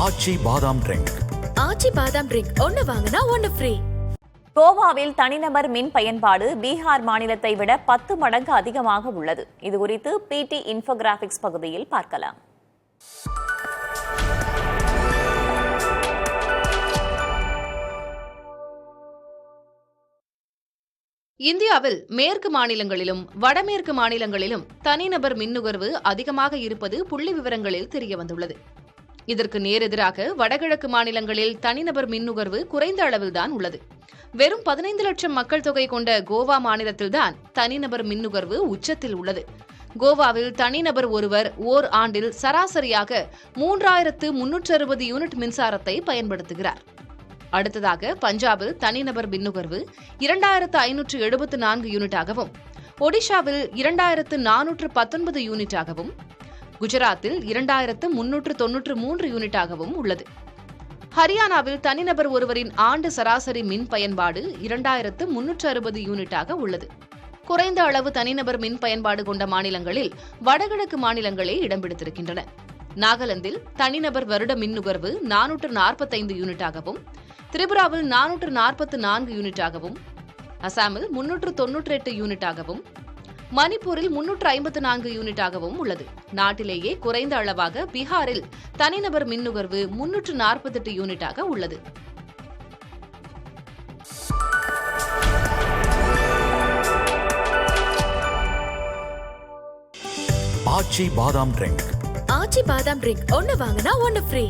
ஆச்சி பாதாம் ட்ரிங்க். ஆச்சி பாதாம் ட்ரிங்க் ஒன்னு வாங்கினா ஒன்னு ஃப்ரீ. கோவாவில் தனிநபர் மின் பயன்பாடு பீகார் மாநிலத்தை விட 10 மடங்கு அதிகமாக உள்ளது. இதுகுறித்து பிடி இன்ஃபோகிராபிக்ஸ் பகுதியில் பார்க்கலாம். இந்தியாவில் மேற்கு மாநிலங்களிலும் வடமேற்கு மாநிலங்களிலும் தனிநபர் மின் நுகர்வு அதிகமாக இருப்பது புள்ளி விவரங்களில் தெரியவந்துள்ளது. இதற்கு நேரெதிராக வடகிழக்கு மாநிலங்களில் தனிநபர் மின் நுகர்வு குறைந்த அளவில்தான் உள்ளது. வெறும் 15 லட்சம் மக்கள் தொகை கொண்ட கோவா மாநிலத்தில்தான் தனிநபர் மின் நுகர்வு உச்சத்தில் உள்ளது. கோவாவில் தனிநபர் ஒருவர் ஓர் ஆண்டில் சராசரியாக 3360 யூனிட் மின்சாரத்தை பயன்படுத்துகிறார். அடுத்ததாக பஞ்சாபில் தனிநபர் மின் நுகர்வு 2574 யூனிட்டாகவும், ஒடிஷாவில் 2419 யூனிட்டாகவும், குஜராத்தில் 2393 யூனிட்டாகவும் உள்ளது. ஹரியானாவில் தனிநபர் ஒருவரின் ஆண்டு சராசரி மின் பயன்பாடு 2360 யூனிட்டாக உள்ளது. குறைந்த அளவு தனிநபர் மின் பயன்பாடு கொண்ட மாநிலங்களில் வடகிழக்கு மாநிலங்களே இடம் பிடித்திருக்கின்றன. நாகாலாந்தில் தனிநபர் வருட மின் நுகர்வு 445 யூனிட்டாகவும், திரிபுராவில் 444 யூனிட்டாகவும், அசாமில் 398 யூனிட்டாகவும், மணிப்பூரில் 354 யூனிட்டாகவும் உள்ளது. நாட்டிலேயே குறைந்த அளவாக பீகாரில் தனிநபர் மின் நுகர்வு 348 யூனிட்டாக உள்ளது. ஆச்சி பாதாம் ட்ரிங்க். ஆச்சி பாதாம் ட்ரிங்க் ஒன்னு வாங்கினா ஒன்னு ஃப்ரீ.